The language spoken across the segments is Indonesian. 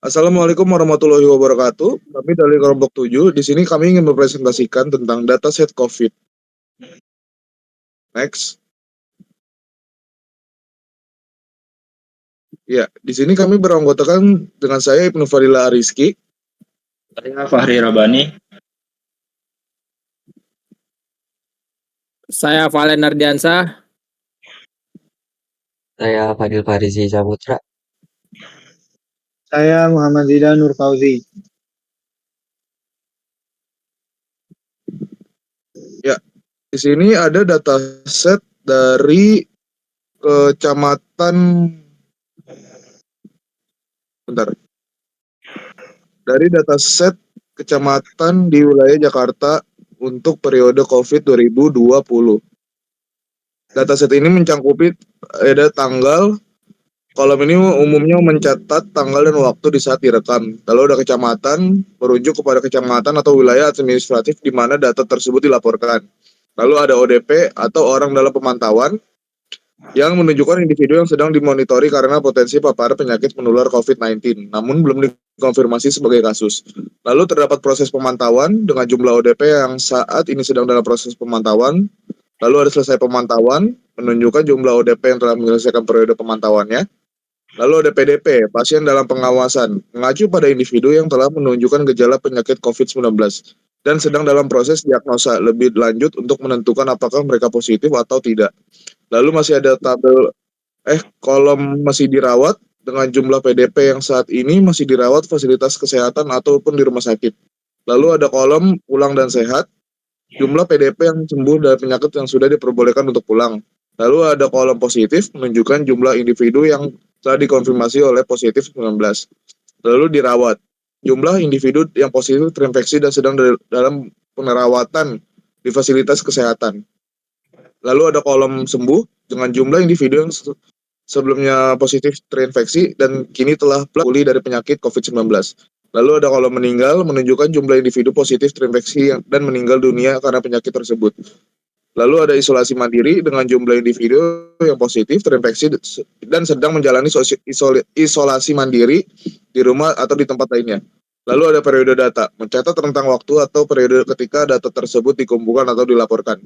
Assalamualaikum warahmatullahi wabarakatuh. Kami dari kelompok 7. Di sini kami ingin mempresentasikan tentang dataset COVID. Next. Ya, di sini kami beranggotakan dengan saya Ibnu Fadila Ariski. Saya Fahri Rabani. Saya Valen Ardiansah. Saya Fadil Farizi Saputra. Saya Muhammad Zidan Nur Fauzi. Ya, di sini ada dataset dari kecamatan Dari dataset kecamatan di wilayah Jakarta untuk periode COVID 2020. Dataset ini mencangkupi ada tanggal. Kolom ini umumnya mencatat tanggal dan waktu di saat direkam. Lalu ada kecamatan, merujuk kepada kecamatan atau wilayah administratif di mana data tersebut dilaporkan. Lalu ada ODP atau orang dalam pemantauan yang menunjukkan individu yang sedang dimonitori karena potensi paparan penyakit menular COVID-19, namun belum dikonfirmasi sebagai kasus. Lalu terdapat proses pemantauan dengan jumlah ODP yang saat ini sedang dalam proses pemantauan. Lalu ada selesai pemantauan, menunjukkan jumlah ODP yang telah menyelesaikan periode pemantauannya. Lalu ada PDP, pasien dalam pengawasan, mengacu pada individu yang telah menunjukkan gejala penyakit COVID-19 dan sedang dalam proses diagnosa lebih lanjut untuk menentukan apakah mereka positif atau tidak. Lalu masih ada kolom masih dirawat dengan jumlah PDP yang saat ini masih dirawat fasilitas kesehatan ataupun di rumah sakit. Lalu ada kolom pulang dan sehat, jumlah PDP yang sembuh dari penyakit yang sudah diperbolehkan untuk pulang. Lalu ada kolom positif menunjukkan jumlah individu yang telah dikonfirmasi oleh positif 19. Lalu dirawat, jumlah individu yang positif terinfeksi dan sedang dalam perawatan di fasilitas kesehatan. Lalu ada kolom sembuh dengan jumlah individu yang sebelumnya positif terinfeksi dan kini telah pulih dari penyakit COVID-19. Lalu ada kolom meninggal menunjukkan jumlah individu positif terinfeksi dan meninggal dunia karena penyakit tersebut. Lalu ada isolasi mandiri dengan jumlah individu yang positif terinfeksi dan sedang menjalani isolasi mandiri di rumah atau di tempat lainnya. Lalu ada periode data, mencatat rentang waktu atau periode ketika data tersebut dikumpulkan atau dilaporkan.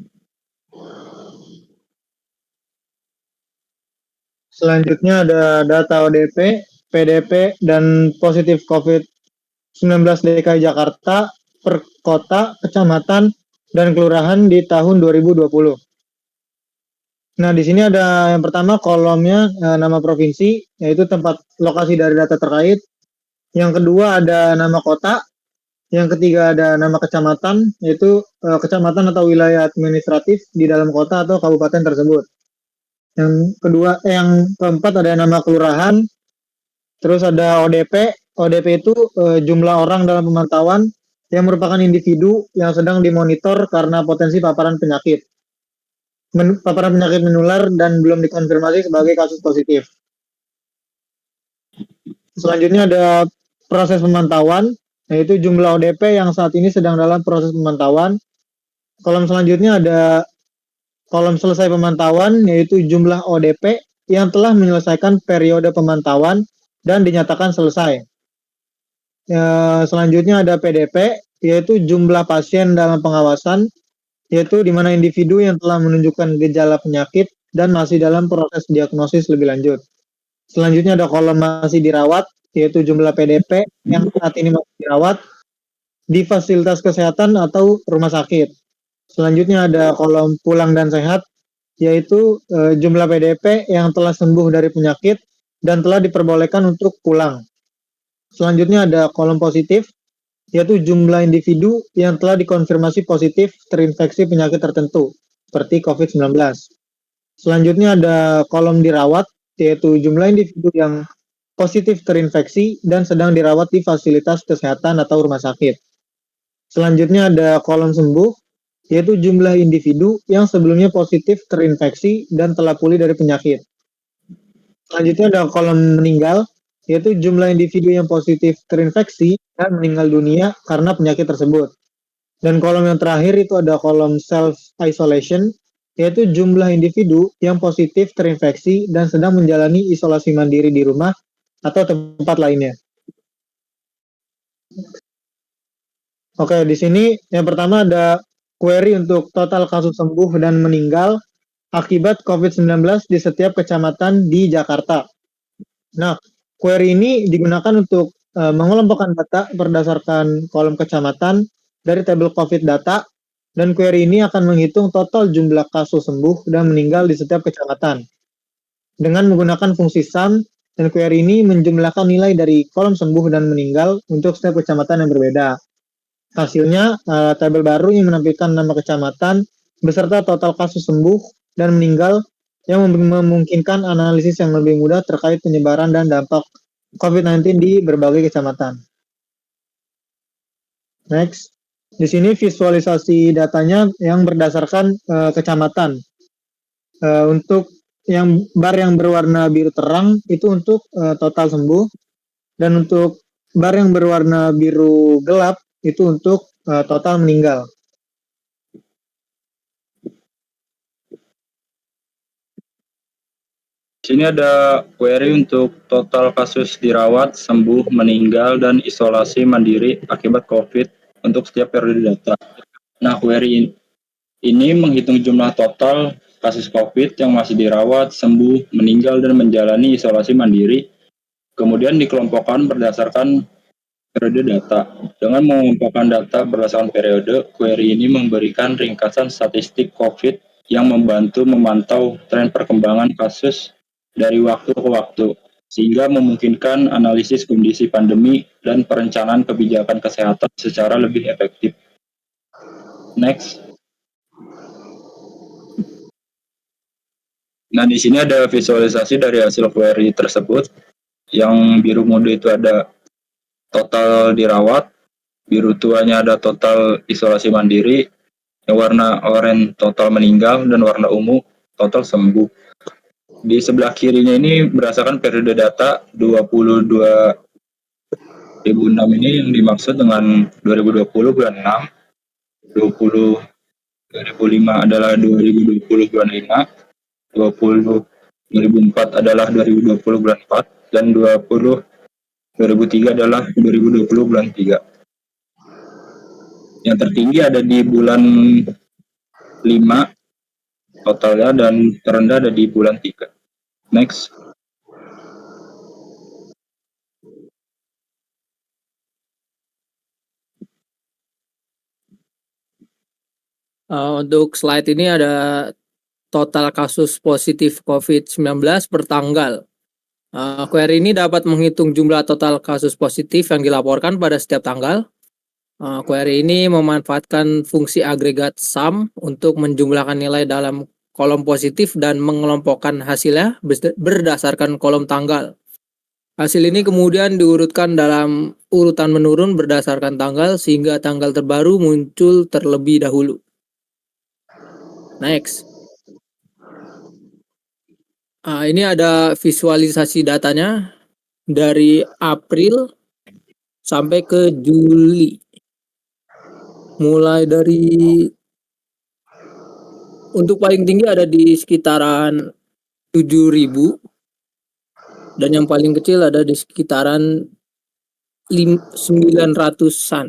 Selanjutnya ada data ODP, PDP, dan positif COVID-19 DKI Jakarta per kota, kecamatan, dan kelurahan di tahun 2020. Nah, di sini ada yang pertama kolomnya nama provinsi, yaitu tempat lokasi dari data terkait. Yang kedua ada nama kota. Yang ketiga ada nama kecamatan, yaitu kecamatan atau wilayah administratif di dalam kota atau kabupaten tersebut. Yang keempat ada nama kelurahan. Terus ada ODP. ODP itu jumlah orang dalam pemantauan yang merupakan individu yang sedang dimonitor karena potensi paparan penyakit menular dan belum dikonfirmasi sebagai kasus positif. Selanjutnya ada proses pemantauan, yaitu jumlah ODP yang saat ini sedang dalam proses pemantauan. Kolom selanjutnya ada kolom selesai pemantauan, yaitu jumlah ODP yang telah menyelesaikan periode pemantauan dan dinyatakan selesai. Selanjutnya ada PDP, yaitu jumlah pasien dalam pengawasan, yaitu di mana individu yang telah menunjukkan gejala penyakit dan masih dalam proses diagnosis lebih lanjut. Selanjutnya ada kolom masih dirawat, yaitu jumlah PDP yang saat ini masih dirawat di fasilitas kesehatan atau rumah sakit. Selanjutnya ada kolom pulang dan sehat, yaitu jumlah PDP yang telah sembuh dari penyakit dan telah diperbolehkan untuk pulang. Selanjutnya ada kolom positif, yaitu jumlah individu yang telah dikonfirmasi positif terinfeksi penyakit tertentu, seperti COVID-19. Selanjutnya ada kolom dirawat, yaitu jumlah individu yang positif terinfeksi dan sedang dirawat di fasilitas kesehatan atau rumah sakit. Selanjutnya ada kolom sembuh, yaitu jumlah individu yang sebelumnya positif terinfeksi dan telah pulih dari penyakit. Selanjutnya ada kolom meninggal, yaitu jumlah individu yang positif terinfeksi dan meninggal dunia karena penyakit tersebut. Dan kolom yang terakhir itu ada kolom self-isolation, yaitu jumlah individu yang positif terinfeksi dan sedang menjalani isolasi mandiri di rumah atau tempat lainnya. Oke, di sini yang pertama ada query untuk total kasus sembuh dan meninggal akibat COVID-19 di setiap kecamatan di Jakarta. Nah, query ini digunakan untuk mengelompokkan data berdasarkan kolom kecamatan dari tabel COVID data, dan query ini akan menghitung total jumlah kasus sembuh dan meninggal di setiap kecamatan. Dengan menggunakan fungsi sum, dan query ini menjumlahkan nilai dari kolom sembuh dan meninggal untuk setiap kecamatan yang berbeda. Hasilnya, tabel baru yang menampilkan nama kecamatan beserta total kasus sembuh dan meninggal yang memungkinkan analisis yang lebih mudah terkait penyebaran dan dampak COVID-19 di berbagai kecamatan. Next. Di sini visualisasi datanya yang berdasarkan kecamatan. Untuk yang bar yang berwarna biru terang itu untuk total sembuh, dan untuk bar yang berwarna biru gelap itu untuk total meninggal. Di sini ada query untuk total kasus dirawat, sembuh, meninggal, dan isolasi mandiri akibat COVID untuk setiap periode data. Nah, query ini menghitung jumlah total kasus COVID yang masih dirawat, sembuh, meninggal, dan menjalani isolasi mandiri, kemudian dikelompokkan berdasarkan periode data. Dengan mengumpulkan data berdasarkan periode, query ini memberikan ringkasan statistik COVID yang membantu memantau tren perkembangan kasus dari waktu ke waktu, sehingga memungkinkan analisis kondisi pandemi dan perencanaan kebijakan kesehatan secara lebih efektif. Next. Nah, di sini ada visualisasi dari hasil query tersebut. Yang biru muda itu ada total dirawat, biru tuanya ada total isolasi mandiri, yang warna oranye total meninggal, dan warna ungu total sembuh. Di sebelah kirinya ini berdasarkan periode data 2006 ini yang dimaksud dengan 2020 bulan 6, 2005 adalah 2020 bulan 5, 2004 adalah 2020 bulan 4, dan 2003 adalah 2020 bulan 3. Yang tertinggi ada di bulan 5 totalnya, dan terendah ada di bulan 3. Next. Untuk slide ini ada total kasus positif COVID-19 per tanggal. Query ini dapat menghitung jumlah total kasus positif yang dilaporkan pada setiap tanggal. Query ini memanfaatkan fungsi agregat sum untuk menjumlahkan nilai dalam kolom positif dan mengelompokkan hasilnya berdasarkan kolom tanggal. Hasil ini kemudian diurutkan dalam urutan menurun berdasarkan tanggal sehingga tanggal terbaru muncul terlebih dahulu. Next. Ini ada visualisasi datanya dari April sampai ke Juli. Mulai dari untuk paling tinggi ada di sekitaran 7.000, dan yang paling kecil ada di sekitaran 900-an.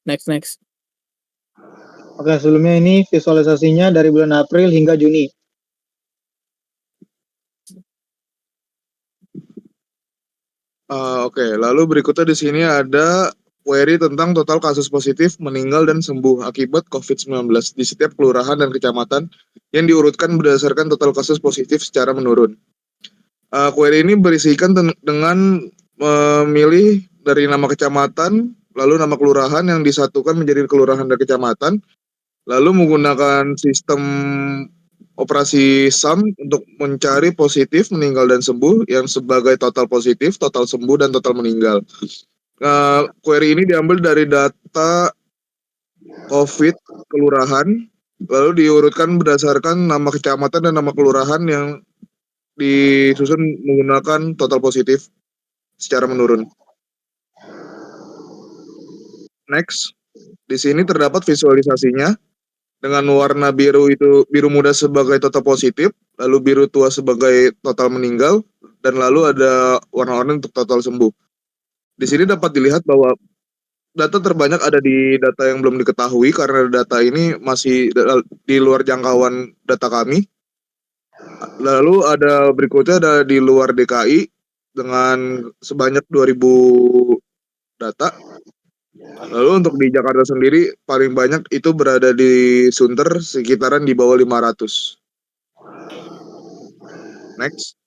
Next. Oke, sebelumnya ini visualisasinya dari bulan April hingga Juni. Oke, lalu berikutnya di sini ada query tentang total kasus positif, meninggal, dan sembuh akibat COVID-19 di setiap kelurahan dan kecamatan yang diurutkan berdasarkan total kasus positif secara menurun. Query ini berisikan dengan memilih dari nama kecamatan, lalu nama kelurahan yang disatukan menjadi kelurahan dan kecamatan, lalu menggunakan sistem operasi sum untuk mencari positif, meninggal, dan sembuh yang sebagai total positif, total sembuh, dan total meninggal. Query ini diambil dari data COVID kelurahan, lalu diurutkan berdasarkan nama kecamatan dan nama kelurahan yang disusun menggunakan total positif secara menurun. Next, di sini terdapat visualisasinya dengan warna biru itu biru muda sebagai total positif, lalu biru tua sebagai total meninggal, dan lalu ada warna oranye untuk total sembuh. Di sini dapat dilihat bahwa data terbanyak ada di data yang belum diketahui karena data ini masih di luar jangkauan data kami. Lalu ada berikutnya ada di luar DKI dengan sebanyak 2.000 data. Lalu untuk di Jakarta sendiri paling banyak itu berada di Sunter sekitaran di bawah 500. Next.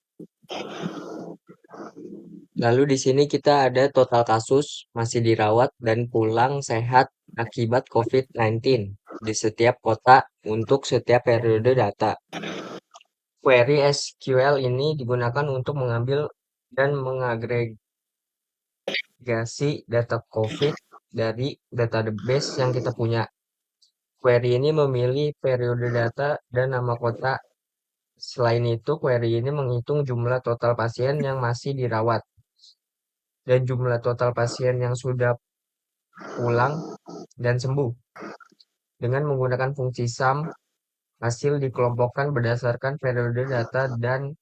Lalu di sini kita ada total kasus masih dirawat dan pulang sehat akibat COVID-19 di setiap kota untuk setiap periode data. Query SQL ini digunakan untuk mengambil dan mengagregasi data COVID dari database yang kita punya. Query ini memilih periode data dan nama kota. Selain itu, query ini menghitung jumlah total pasien yang masih dirawat dan jumlah total pasien yang sudah pulang dan sembuh. Dengan menggunakan fungsi sum, hasil dikelompokkan berdasarkan periode data dan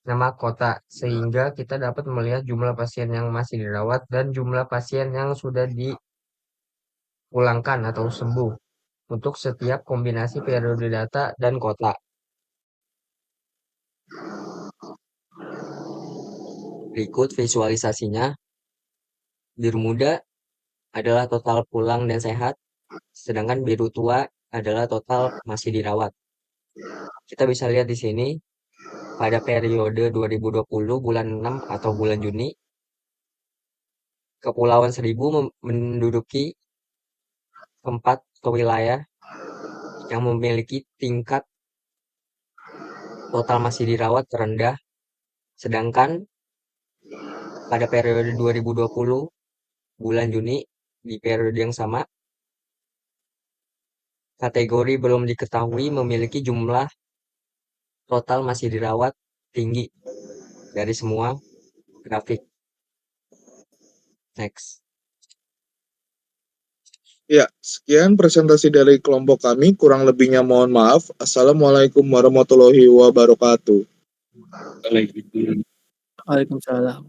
nama kota, sehingga kita dapat melihat jumlah pasien yang masih dirawat dan jumlah pasien yang sudah dipulangkan atau sembuh untuk setiap kombinasi periode data dan kota. Berikut visualisasinya. Biru muda adalah total pulang dan sehat, sedangkan biru tua adalah total masih dirawat. Kita bisa lihat di sini, pada periode 2020 bulan 6 atau bulan Juni, Kepulauan Seribu menduduki tempat ke wilayah yang memiliki tingkat total masih dirawat terendah, sedangkan pada periode 2020 bulan Juni di periode yang sama, kategori belum diketahui memiliki jumlah total masih dirawat tinggi dari semua grafik. Next. Ya, sekian presentasi dari kelompok kami. Kurang lebihnya mohon maaf. Assalamualaikum warahmatullahi wabarakatuh. Waalaikumsalam. Waalaikumsalam.